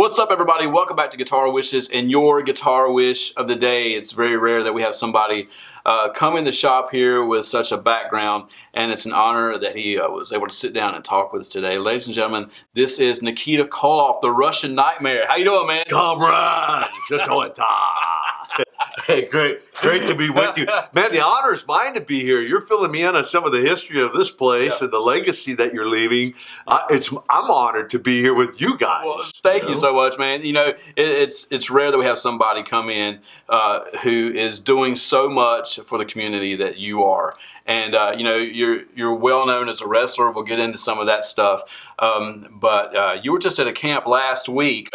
What's up, everybody? Welcome back to Guitar Wishes and your guitar wish of the day. It's very rare that we have somebody come in the shop here with such a background, and it's an honor that he was able to sit down and talk with us today. Ladies and gentlemen, this is Nikita Koloff, the Russian Nightmare. How you doing, man? Comrade! Hey, great to be with you. Man, the honor is mine to be here. You're filling me in on some of the history of this place and the legacy that you're leaving. I'm honored to be here with you guys. Well, thank you so much, man. You know, it's rare that we have somebody come in who is doing so much for the community that you are. And you know, you're well known as a wrestler. We'll get into some of that stuff. But you were just at a camp last week.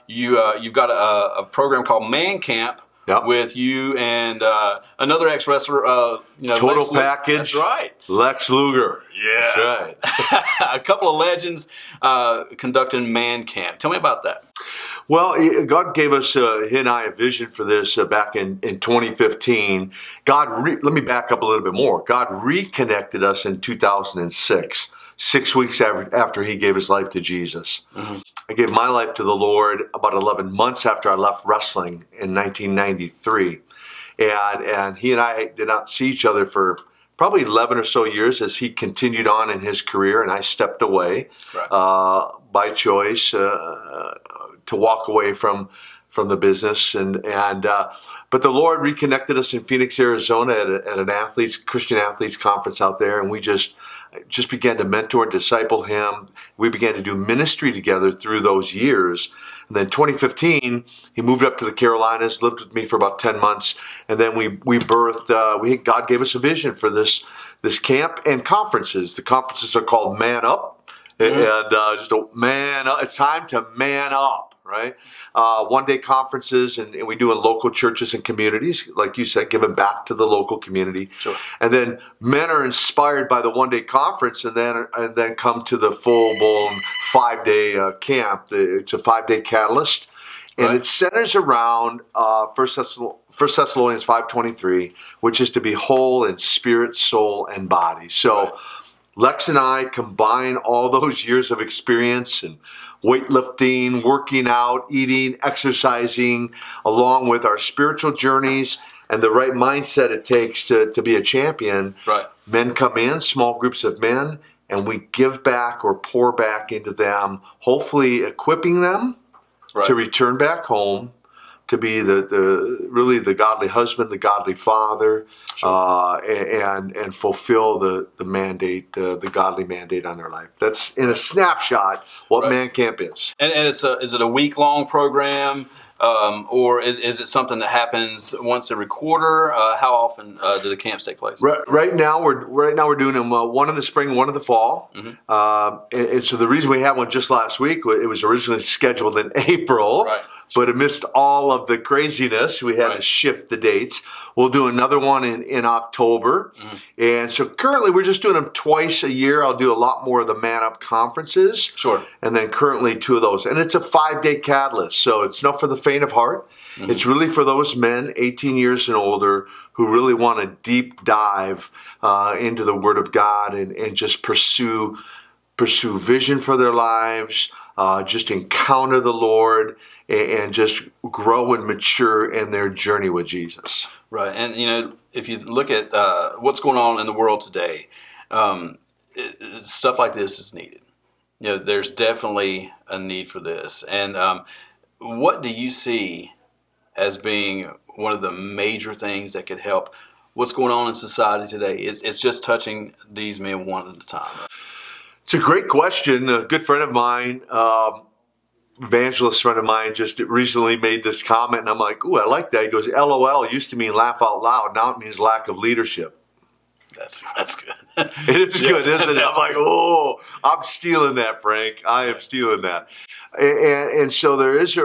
You've got a program called Man Camp. Yep. With you and another ex-wrestler, Total Package. That's right. Lex Luger. Yeah. That's right. A couple of legends conducting Man Camp. Tell me about that. Well, God gave us, he and I, a vision for this back in 2015. Let me back up a little bit more. God reconnected us in 2006. 6 weeks after he gave his life to Jesus. Mm-hmm. I gave my life to the Lord about 11 months after I left wrestling in 1993. And he and I did not see each other for probably 11 or so years as he continued on in his career, and I stepped away by choice to walk away from the business. But the Lord reconnected us in Phoenix, Arizona at an Christian athletes conference out there, and we just began to mentor and disciple him. We began to do ministry together through those years. And then 2015, he moved up to the Carolinas, lived with me for about 10 months, and then we birthed, God gave us a vision for this camp and conferences. The conferences are called Man Up, and just a man up. It's time to man up. Right? One-day conferences, and we do in local churches and communities, like you said, giving back to the local community. Sure. And then men are inspired by the one-day conference, and then come to the full-blown 5-day camp. It's a 5-day catalyst, and it centers around 1 Thessalonians 5:23, which is to be whole in spirit, soul, and body. So Lex and I combine all those years of experience and weightlifting, working out, eating, exercising, along with our spiritual journeys and the right mindset it takes to be a champion. Right. Men come in, small groups of men, and we give back or pour back into them, hopefully equipping them to return back home, to be the godly husband, the godly father, and fulfill the mandate, the godly mandate on their life. That's in a snapshot what Man Camp is. And is it a week-long program, or is it something that happens once every quarter? How often do the camps take place? Right now we're doing them one in the spring, one in the fall. Mm-hmm. And so the reason we had one just last week, it was originally scheduled in April. Right. But amidst all of the craziness, we had to shift the dates. We'll do another one in October. Mm-hmm. And so currently we're just doing them twice a year. I'll do a lot more of the Man Up conferences. Sure. And then currently 2 of those. And it's a 5-day catalyst. So it's not for the faint of heart. Mm-hmm. It's really for those men 18 years and older who really want to deep dive into the Word of God and just pursue vision for their lives, just encounter the Lord, and just grow and mature in their journey with Jesus. Right. And, you know, if you look at what's going on in the world today, stuff like this is needed. You know, there's definitely a need for this. And what do you see as being one of the major things that could help what's going on in society today? It's just touching these men one at a time. It's a great question. A good friend of mine, evangelist friend of mine, just recently made this comment, and I'm like, ooh, I like that. He goes, LOL used to mean laugh out loud. Now it means lack of leadership. That's good. It is good, isn't it? I'm like, oh, I'm stealing that, Frank. I am stealing that. And so there is,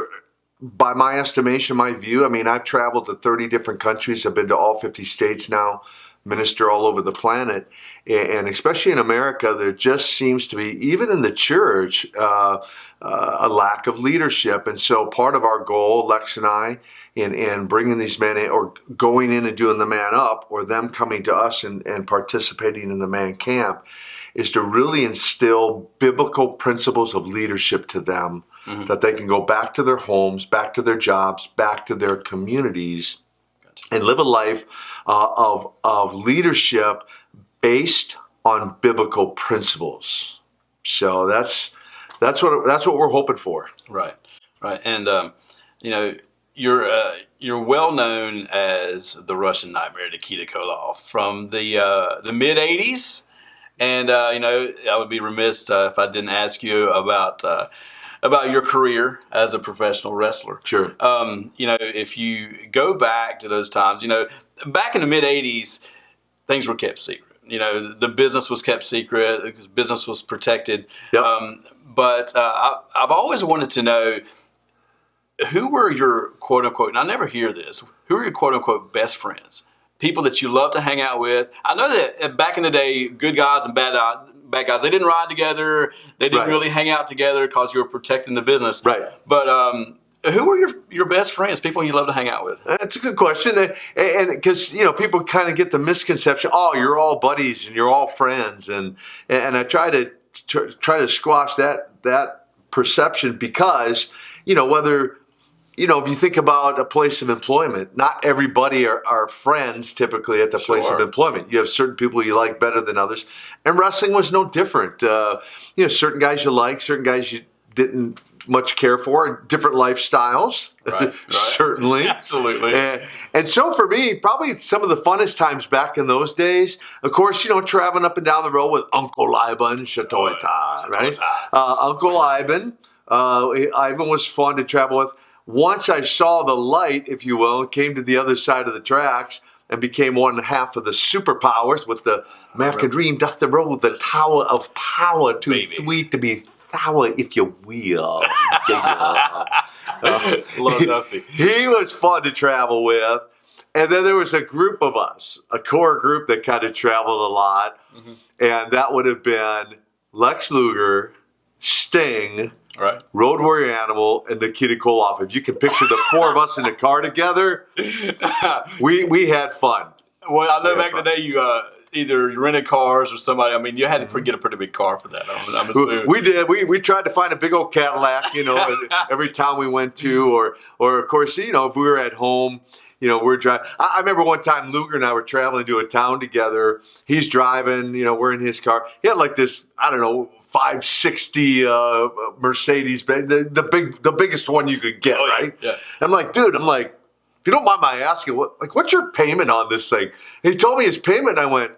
by my estimation, my view, I mean, I've traveled to 30 different countries. I've been to all 50 states now, minister all over the planet. And especially in America, there just seems to be, even in the church, a lack of leadership. And so part of our goal, Lex and I, in bringing these men in, or going in and doing the Man Up, or them coming to us and participating in the Man Camp, is to really instill biblical principles of leadership to them, that they can go back to their homes, back to their jobs, back to their communities, and live a life of leadership based on biblical principles. So that's what we're hoping for. Right. And you're well known as the Russian Nightmare, Nikita Koloff, from the mid '80s. And I would be remiss if I didn't ask you about your career as a professional wrestler. Sure. If you go back to those times, back in the mid '80s, things were kept secret. The business was kept secret because business was protected. Yep. But I've always wanted to know, who were your quote unquote, and I never hear this, who are your quote unquote best friends? People that you love to hang out with. I know that back in the day, good guys and bad guys, they didn't ride together. They didn't really hang out together because you were protecting the business. Right. But who were your best friends, people you love to hang out with? That's a good question. And because, people kind of get the misconception, oh, you're all buddies and you're all friends. And I try to squash that perception because, whether, if you think about a place of employment, not everybody are friends typically at the place of employment. You have certain people you like better than others. And wrestling was no different. Certain guys you like, certain guys you didn't much care for, different lifestyles, right. Certainly. Absolutely. And so for me, probably some of the funnest times back in those days, of course, traveling up and down the road with Uncle Ivan Shatoita, right? Uncle Ivan. Ivan was fun to travel with. Once I saw the light, if you will, came to the other side of the tracks and became one half of the superpowers with the Macadrine doth the road, the tower of power, too sweet to be sour, if you will. Love Dusty. He was fun to travel with. And then there was a group of us, a core group that kind of traveled a lot. Mm-hmm. And that would have been Lex Luger, Sting, right, Road Warrior Animal, and Nikita Koloff. If you can picture the four of us in the car together, we had fun. Well, I know back in the day you either rented cars or somebody. I mean, you had to get a pretty big car for that. I'm assuming. We did. We tried to find a big old Cadillac, every town we went to, or of course, if we were at home. We're driving. I remember one time Luger and I were traveling to a town together. He's driving, we're in his car. He had like this, 560 Mercedes, the biggest one you could get, right? Yeah. I'm like, dude, if you don't mind my asking, what's your payment on this thing? And he told me his payment, and I went,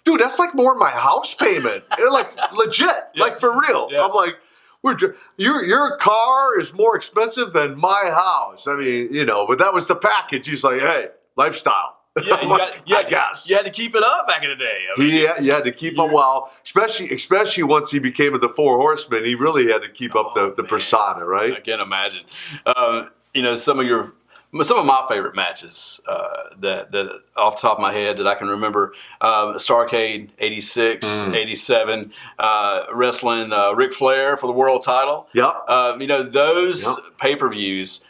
dude, that's like more than my house payment. Like legit, like for real. Yeah. I'm like, your car is more expensive than my house. I mean, but that was the package. He's like, hey, lifestyle. Yeah, I guess. You had to keep it up back in the day. You had to keep up well, especially once he became of the Four Horsemen. He really had to keep up the persona, right? I can't imagine. Some of my favorite matches that off the top of my head that I can remember, Starrcade 86, 87, wrestling Ric Flair for the world title. Yep. Those pay-per-views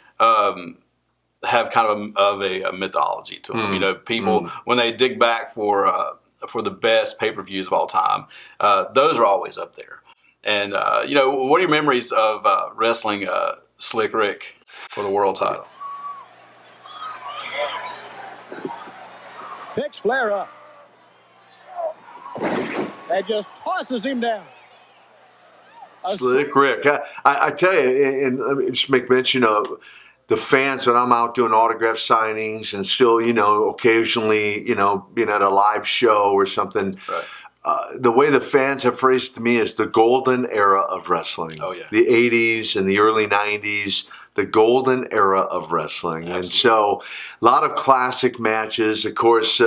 have kind of a mythology to them. People, when they dig back for the best pay-per-views of all time, those are always up there. And, what are your memories of wrestling Slick Rick for the world title? Picks Flair up. That just tosses him down. Slick Rick. I tell you, and let me just make mention of the fans when I'm out doing autograph signings and still, occasionally, being at a live show or something. Right. The way the fans have phrased it to me is the golden era of wrestling. Oh, yeah. The 80s and the early 90s. The golden era of wrestling. Absolutely. And so a lot of classic matches. Of course,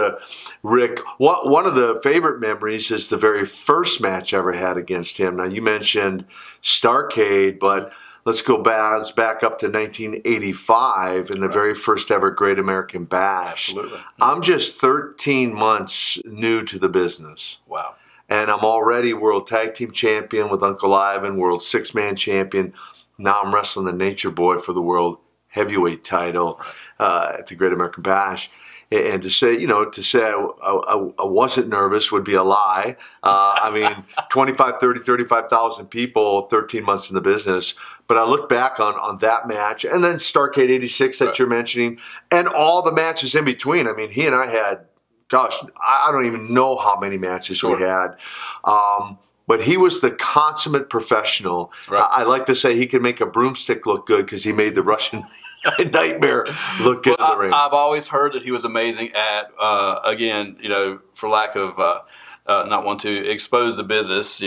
Rick, one of the favorite memories is the very first match I ever had against him. Now, you mentioned Starrcade, but let's back up to 1985 and the very first ever Great American Bash. Absolutely. I'm just 13 months new to the business. Wow. And I'm already World Tag Team Champion with Uncle Ivan, World Six-Man Champion. Now I'm wrestling the Nature Boy for the World Heavyweight title at the Great American Bash. And to say, I wasn't nervous would be a lie. I mean, 35,000 people, 13 months in the business. But I look back on that match, and then Starrcade 86 that you're mentioning, and all the matches in between. I mean, he and I had, gosh, I don't even know how many matches we had. But he was the consummate professional. Right. I like to say he could make a broomstick look good because he made the Russian Nightmare look good in the ring. I've always heard that he was amazing at, again, for lack of not want to expose the business,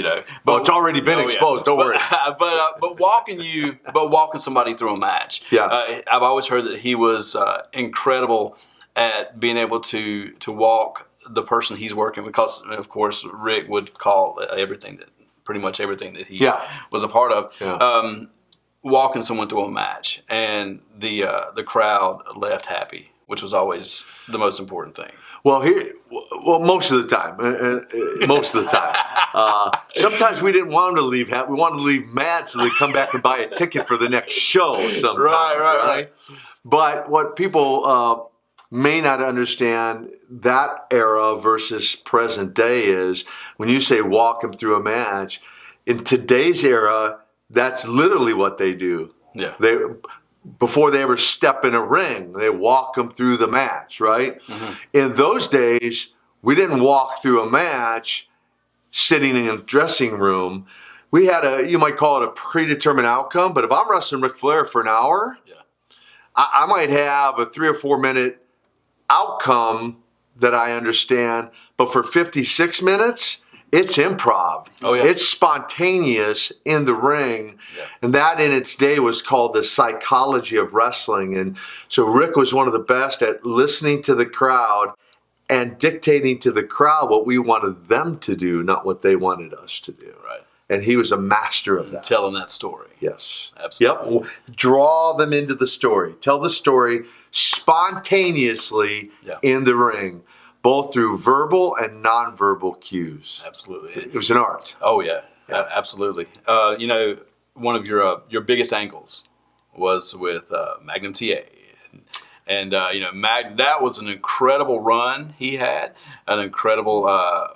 But it's already been exposed. Don't worry. But walking somebody through a match. Yeah. I've always heard that he was incredible at being able to walk the person he's working with, because of course Rick would call pretty much everything that he was a part of. Yeah. Walking someone through a match, and the crowd left happy, which was always the most important thing. Well, most of the time. Sometimes we didn't want them to leave happy. We wanted to leave mad so they come back and buy a ticket for the next show sometimes. Right. But what people may not understand that era versus present day is when you say walk them through a match, in today's era, that's literally what they do. Yeah. Before they ever step in a ring, they walk them through the match, right? Mm-hmm. In those days, we didn't walk through a match sitting in a dressing room. We had you might call it a predetermined outcome, but if I'm wrestling Ric Flair for an hour, I might have a 3 or 4 minute outcome that I understand, but for 56 minutes, it's improv. Oh, yeah. It's spontaneous in the ring. Yeah. And that in its day was called the psychology of wrestling. And so Rick was one of the best at listening to the crowd and dictating to the crowd what we wanted them to do, not what they wanted us to do. Right. And he was a master of that. Telling that story. Yes. Absolutely. Yep. Draw them into the story. Tell the story spontaneously in the ring, both through verbal and nonverbal cues. Absolutely. It was an art. Oh, yeah. Absolutely. One of your biggest angles was with Magnum TA. And that was an incredible run he had, an incredible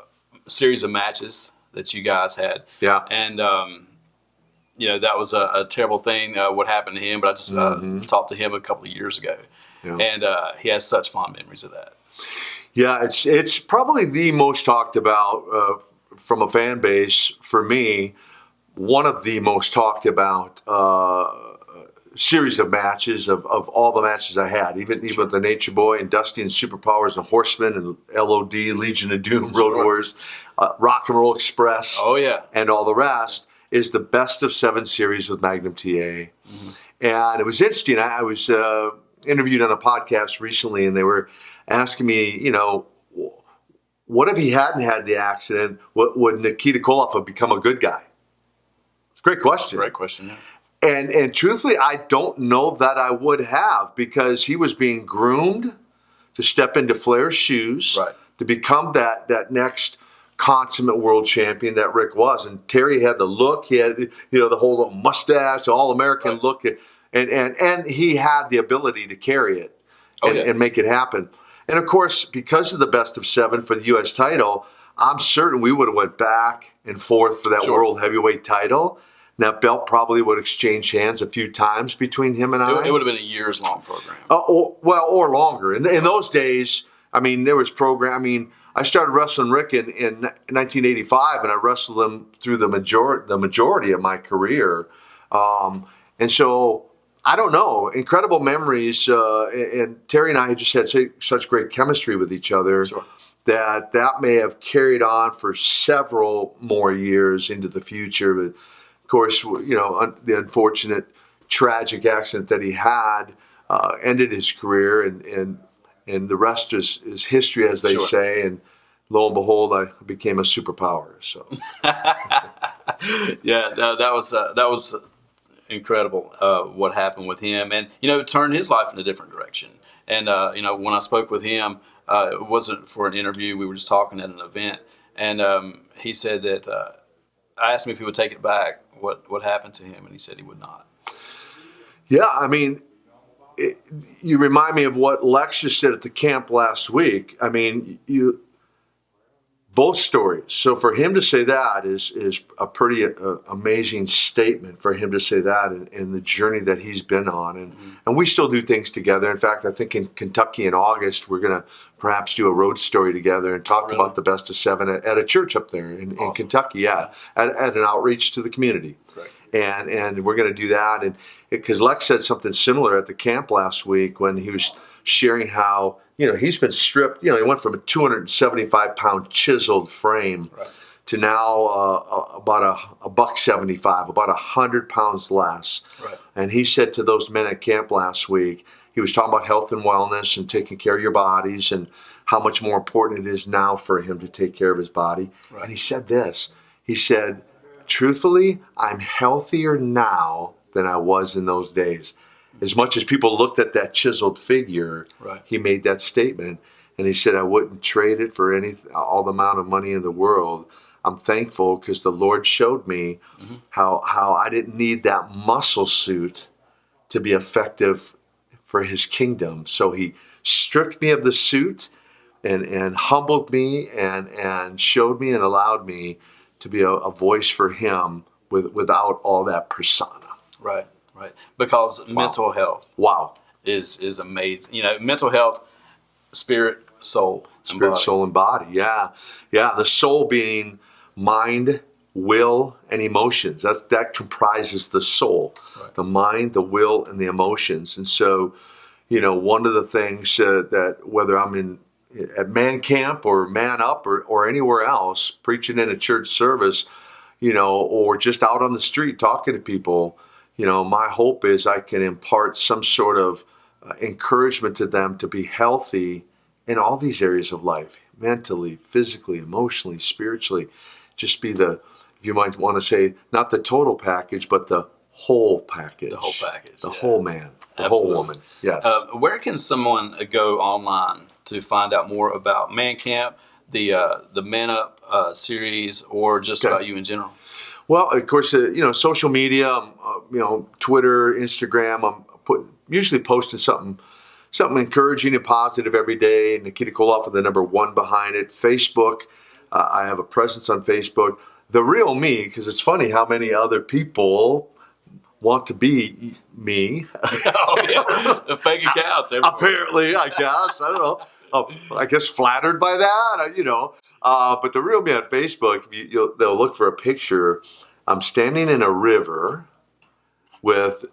series of matches that you guys had. Yeah. And, that was a terrible thing, what happened to him, but I just talked to him a couple of years ago. Yeah. And he has such fond memories of that. Yeah, it's probably the most talked about from a fan base for me. One of the most talked about series of matches of all the matches I had, even the Nature Boy and Dusty and Superpowers and Horsemen and LOD, Legion of Doom, Road Warriors, Rock and Roll Express, and all the rest is the best of 7 series with Magnum TA. Mm-hmm. And it was interesting. I was interviewed on a podcast recently, and they were asking me, what if he hadn't had the accident? Would Nikita Koloff have become a good guy? It's a great question. That's a great question, yeah. And truthfully, I don't know that I would have, because he was being groomed to step into Flair's shoes, to become that next consummate world champion that Rick was. And Terry had the look, he had the whole little mustache, all-American look, and he had the ability to carry it and make it happen. And of course, because of the best of 7 for the U.S. title, I'm certain we would have went back and forth for that world heavyweight title. That belt probably would exchange hands a few times between him and I. It would have been a years-long program. Or longer. In those days, there was program. I started wrestling Rick in 1985, and I wrestled him through the majority of my career. And so, I don't know. Incredible memories. And Terry and I just had such great chemistry with each other that may have carried on for several more years into the future. But of course, the unfortunate, tragic accident that he had ended his career, and the rest is history, as they say. And lo and behold, I became a superpower. So, that was incredible what happened with him, and it turned his life in a different direction. And when I spoke with him, it wasn't for an interview. We were just talking at an event, and he said that I asked him if he would take it back. What happened to him? And he said he would not. Yeah, you remind me of what Lex just said at the camp last week. I mean, both stories. So for him to say that is a pretty amazing statement for him to say that in the journey that he's been on. And we still do things together. In fact, I think in Kentucky in August, we're going to perhaps do a road story together and talk about the best of 7 at a church up there in Kentucky. Yeah, at an outreach to the community. Right. And we're going to do that. And because Lex said something similar at the camp last week when he was sharing how, he's been stripped. He went from a 275-pound chiseled frame to now about a $175, about 100 pounds less. Right. And he said to those men at camp last week, he was talking about health and wellness and taking care of your bodies and how much more important it is now for him to take care of his body. Right. And he said this. He said, truthfully, I'm healthier now than I was in those days. As much as people looked at that chiseled figure, he made that statement. And he said, I wouldn't trade it for all the amount of money in the world. I'm thankful because the Lord showed me how I didn't need that muscle suit to be effective for his kingdom. So he stripped me of the suit and humbled me and showed me and allowed me to be a voice for him without all that persona. Right. Because mental health is amazing. Mental health, spirit, soul, and body. Yeah. The soul being mind, will, and emotions. That comprises the soul. Right. The mind, the will, and the emotions. And so, one of the things that whether I'm at Man Camp or Man Up or anywhere else, preaching in a church service, or just out on the street talking to people, my hope is I can impart some sort of encouragement to them to be healthy in all these areas of life, mentally, physically, emotionally, spiritually. Just be if you might want to say, not the total package, but the whole package. The whole package. The whole man, the Absolutely. whole woman. Yes. Where can someone go online to find out more about Man Camp, the Man Up series, or just about you in general? Well, of course, social media, Twitter, Instagram. I'm usually posting something encouraging and positive every day. Nikita Koloff with the number 1 behind it. Facebook, I have a presence on Facebook. The real me, because it's funny how many other people want to be me. Oh, yeah. The fake accounts. Everywhere. Apparently, I guess. I don't know. I guess flattered by that, But the real me on Facebook, they'll look for a picture. I'm standing in a river with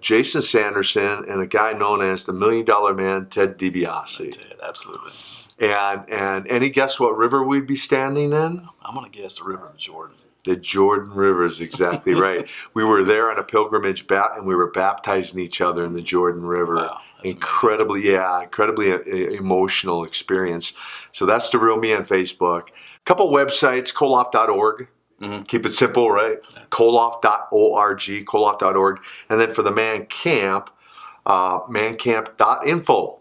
Jason Sanderson and a guy known as the $1 Million Man, Ted DiBiase. Ted, absolutely. And any guess what river we'd be standing in? I'm going to guess the River of Jordan. The Jordan River is exactly right. We were there on a pilgrimage and we were baptizing each other in the Jordan River. Wow, incredibly emotional experience. So that's the real me on Facebook. A couple websites, koloff.org. Mm-hmm. Keep it simple, right? Yeah. Koloff.org, koloff.org. And then for the Man Camp, mancamp.info.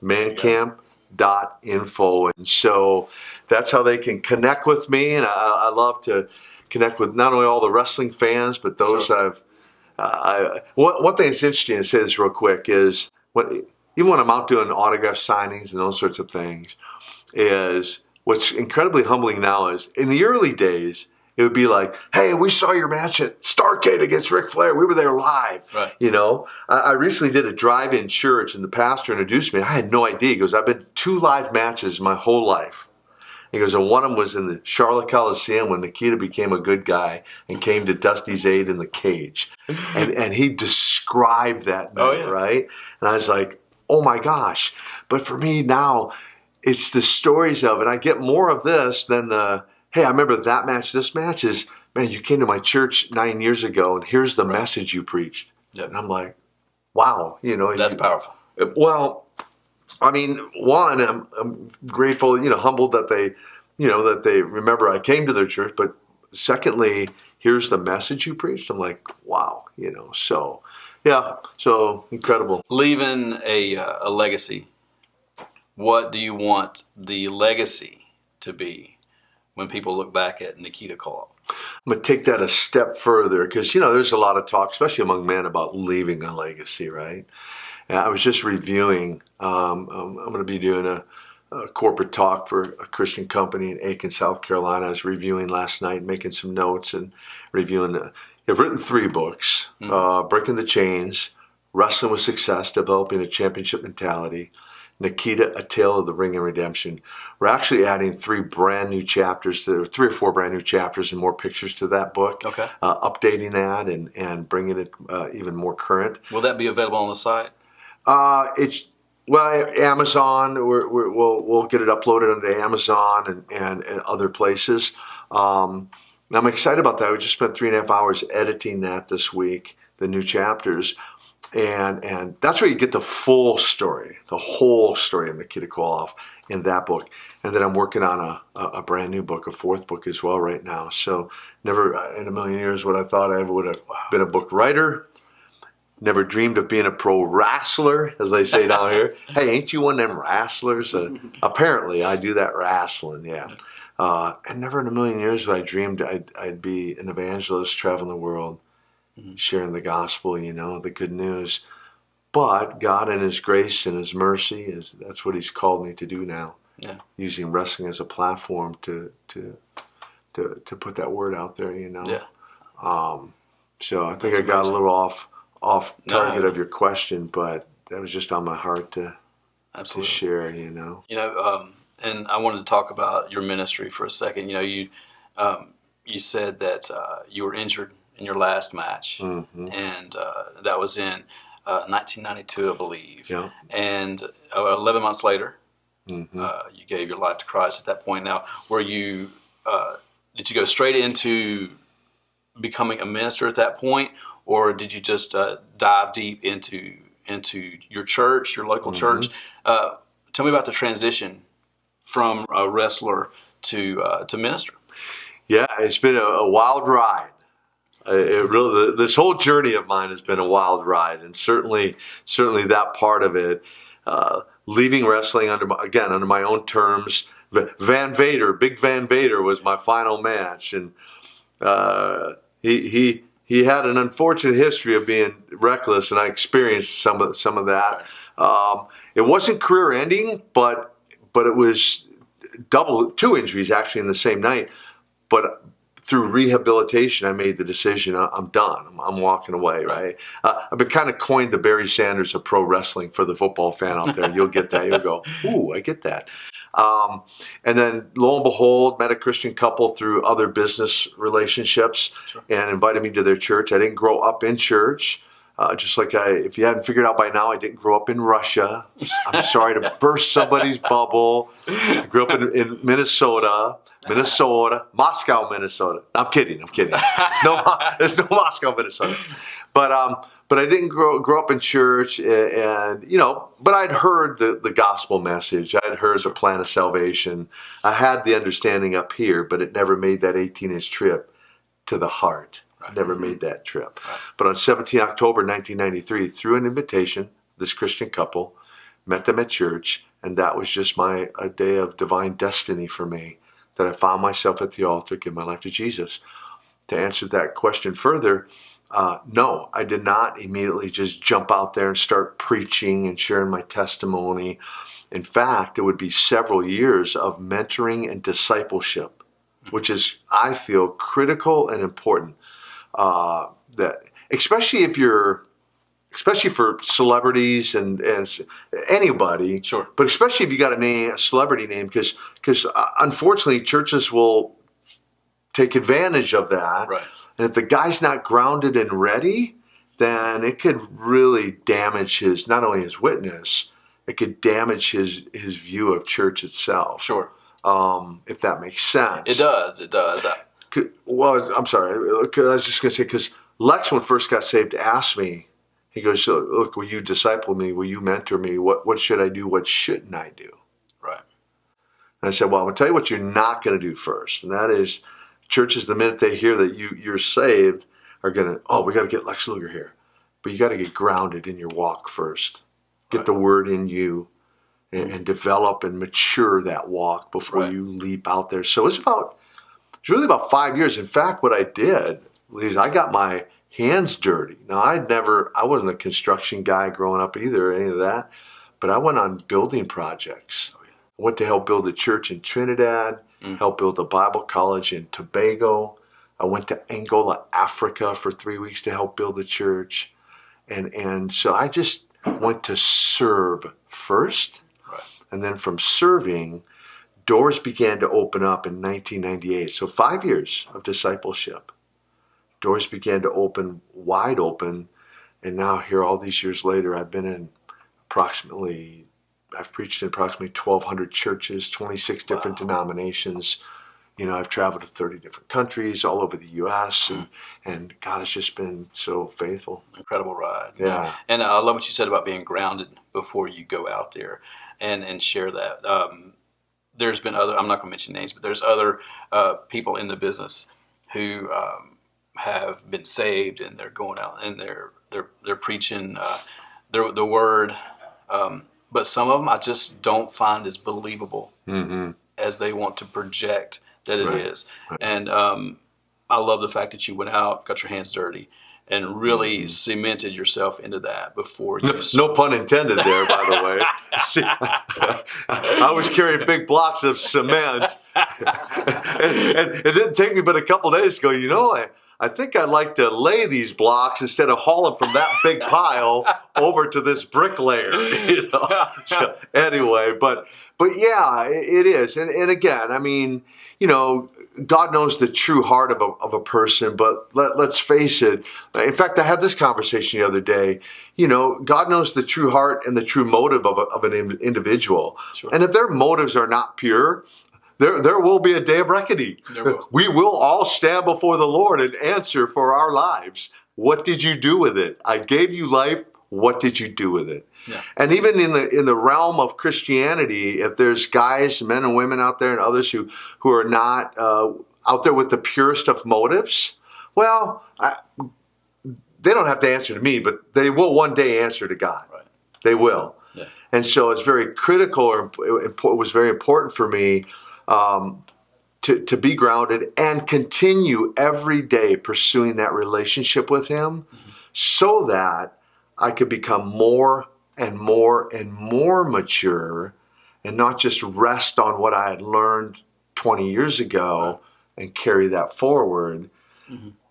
Mancamp.info. And so that's how they can connect with me. And I love to connect with not only all the wrestling fans, but those one thing that's interesting to say this real quick is even when I'm out doing autograph signings and those sorts of things, is what's incredibly humbling now is in the early days, it would be like, hey, we saw your match at Starrcade against Ric Flair. We were there live. Right. I recently did a drive-in church and the pastor introduced me. I had no idea. He goes, I've been 2 live matches my whole life. He goes, and one of them was in the Charlotte Coliseum when Nikita became a good guy and came to Dusty's aid in the cage. And he described that night, right? And I was like, oh my gosh. But for me now, it's the stories of it. I get more of this than hey, I remember that match. This match is, man, you came to my church 9 years ago and here's the message you preached. Yep. And I'm like, wow. That's powerful. Well, I mean, one, I'm grateful, humbled that they remember I came to their church. But secondly, here's the message you preached. I'm like, wow, so yeah, so incredible. Leaving a legacy. What do you want the legacy to be when people look back at Nikita Koloff? I'm going to take that a step further because, there's a lot of talk, especially among men, about leaving a legacy, right? And I was just reviewing. I'm going to be doing a corporate talk for a Christian company in Aiken, South Carolina. I was reviewing last night, making some notes and reviewing. I've written 3 books: Breaking the Chains, Wrestling with Success, Developing a Championship Mentality, Nikita, A Tale of the Ring and Redemption. We're actually adding 3 brand new chapters, 3 or 4 brand new chapters and more pictures to that book. Okay. Updating that and bringing it even more current. Will that be available on the site? Amazon. We'll get it uploaded onto Amazon and other places. I'm excited about that. We just spent 3.5 hours editing that this week, the new chapters, and that's where you get the full story, the whole story of Nikita Koloff in that book. And then I'm working on a brand new book, a 4th book as well right now. So never in a million years would I thought I ever would have been a book writer. Never dreamed of being a pro wrestler, as they say down here. Hey, ain't you one of them wrestlers? Apparently, I do that wrestling, yeah. And never in a million years would I dreamed I'd be an evangelist traveling the world, sharing the gospel, the good news. But God in His grace and His mercy, that's what He's called me to do now. Yeah. Using wrestling as a platform to put that word out there, Yeah. So I think That's I got amazing. a little off target No. of your question, but that was just on my heart to Absolutely. share, And I wanted to talk about your ministry for a second. You said that you were injured in your last match, and that was in 1992, I believe. Yeah. And 11 months later, Mhm. you gave your life to Christ. At that point, now, did you go straight into becoming a minister at that point, or did you just dive deep into your church, your local church? Tell me about the transition from a wrestler to minister. Yeah, it's been a wild ride. This whole journey of mine has been a wild ride, and certainly that part of it. Leaving wrestling under my own terms. Van Vader was my final match, and he had an unfortunate history of being reckless, and I experienced some of that. It wasn't career ending, but it was 2 injuries actually in the same night. But through rehabilitation, I made the decision, I'm done. I'm walking away, right? I've been kind of coined the Barry Sanders of pro wrestling for the football fan out there. You'll get that. You'll go, ooh, I get that. And then lo and behold, met a Christian couple through other business relationships and invited me to their church. I didn't grow up in church. Just like if you hadn't figured out by now, I didn't grow up in Russia. I'm sorry to burst somebody's bubble. I grew up in Moscow, Minnesota. I'm kidding. There's no Moscow, Minnesota. But I didn't grow up in church, but I'd heard the gospel message. I'd heard the plan of salvation. I had the understanding up here, but it never made that 18-inch trip to the heart. Never made that trip. But on 17 October 1993, through an invitation, this Christian couple, met them at church, and that was just a day of divine destiny for me, that I found myself at the altar, give my life to Jesus. To answer that question further, no, I did not immediately just jump out there and start preaching and sharing my testimony. In fact, it would be several years of mentoring and discipleship, which is, I feel, critical and important. That especially for celebrities and anybody, Sure. but especially if you got a celebrity name, because unfortunately churches will take advantage of that. Right. And if the guy's not grounded and ready, then it could really damage not only his witness, it could damage his view of church itself. Sure. If that makes sense. It does. Well, I'm sorry. I was just going to say, because Lex, when first got saved, asked me, he goes, look, will you disciple me? Will you mentor me? What should I do? What shouldn't I do? Right. And I said, well, I'm going to tell you what you're not going to do first. And that is, churches, the minute they hear that you're saved, are going to, we got to get Lex Luger here. But you got to get grounded in your walk first. Get the word in you and develop and mature that walk before you leap out there. So it's really about 5 years. In fact, what I did is I got my hands dirty. Now, I wasn't a construction guy growing up either, or any of that, but I went on building projects. I went to help build a church in Trinidad, helped build a Bible college in Tobago. I went to Angola, Africa for 3 weeks to help build a church. And so I just went to serve first. Right. And then from serving, doors began to open up in 1998. So 5 years of discipleship. Doors began to open, wide open. And now here, all these years later, I've preached in approximately 1,200 churches, 26 different denominations. I've traveled to 30 different countries all over the U.S. and God has just been so faithful. Incredible ride. Yeah. And I love what you said about being grounded before you go out there and share that. There's been other, I'm not going to mention names, but there's other people in the business who have been saved, and they're going out and they're preaching the word. But some of them I just don't find as believable as they want to project that it is. Right. And I love the fact that you went out, got your hands dirty, and really cemented yourself into that before you... No pun intended there, by the way. See, I was carrying big blocks of cement. and it didn't take me but a couple days to go, I think I'd like to lay these blocks instead of hauling from that big pile over to this bricklayer. So anyway, but yeah, it is. And again, I mean, God knows the true heart of a person, but let's face it. In fact, I had this conversation the other day. God knows the true heart and the true motive of an individual. Sure. And if their motives are not pure, there will be a day of reckoning. We will all stand before the Lord and answer for our lives. What did you do with it? I gave you life. What did you do with it? Yeah. And even in the realm of Christianity, if there's guys, men and women out there and others who are not out there with the purest of motives, well, they don't have to answer to me, but they will one day answer to God. Right. They will. Yeah. And so it's very critical, it was very important for me to be grounded and continue every day pursuing that relationship with Him so that I could become more and more and more mature and not just rest on what I had learned 20 years ago and carry that forward,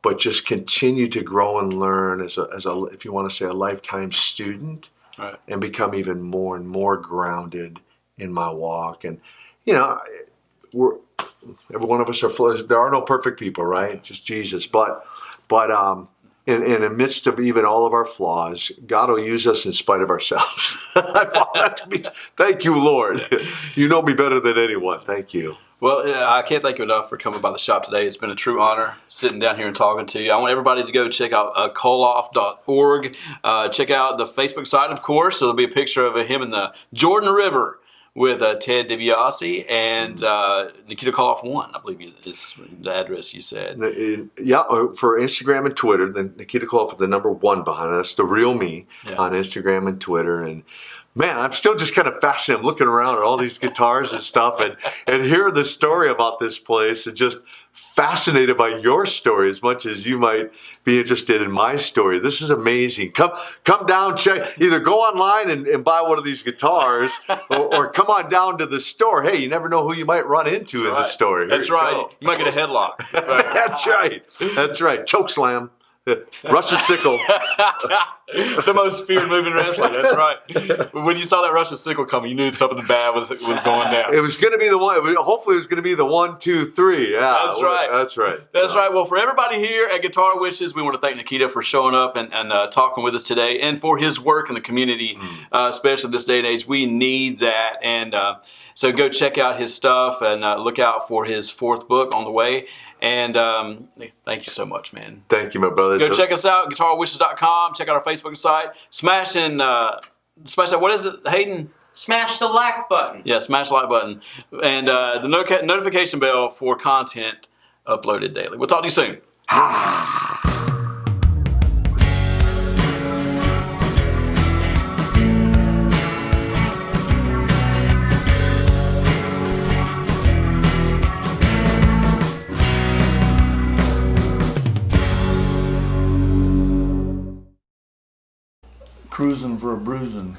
but just continue to grow and learn as a if you want to say, a lifetime student, and become even more and more grounded in my walk. And, every one of us there are no perfect people, right? Just Jesus. But in the midst of even all of our flaws, God will use us in spite of ourselves. I found that to be, thank you, Lord. You know me better than anyone. Thank you. Well, I can't thank you enough for coming by the shop today. It's been a true honor sitting down here and talking to you. I want everybody to go check out koloff.org. Check out the Facebook site, of course. So there'll be a picture of him in the Jordan River with Ted DiBiase and Nikita Koloff 1, I believe is the address you said. Yeah, for Instagram and Twitter, then Nikita Koloff with the number 1 behind it. That's the real me on Instagram and Twitter. And man, I'm still just kind of fascinated. I'm looking around at all these guitars and stuff and hear the story about this place and just fascinated by your story as much as you might be interested in my story. This is amazing. Come down, check. Either go online and buy one of these guitars or come on down to the store. Hey, you never know who you might run into in the store. That's right. Go. You might get a headlock. That's right. That's right. Choke slam. Russian sickle. The most feared move in wrestling. That's right. When you saw that Russian sickle coming, you knew something bad was going down. It was going to be the one. Hopefully, it was going to be the 1, 2, 3. Yeah, that's right. That's right. That's right. Well, for everybody here at Guitar Wishes, we want to thank Nikita for showing up and talking with us today, and for his work in the community, especially this day and age. We need that, and so go check out his stuff and look out for his 4th book on the way. And thank you so much, man. Thank you, my brother. Go check us out, guitarwishes.com. Check out our Facebook site. Smash that. What is it, Hayden? Smash the like button. Yeah, smash the like button. And the notification bell for content uploaded daily. We'll talk to you soon. cruising for a bruising.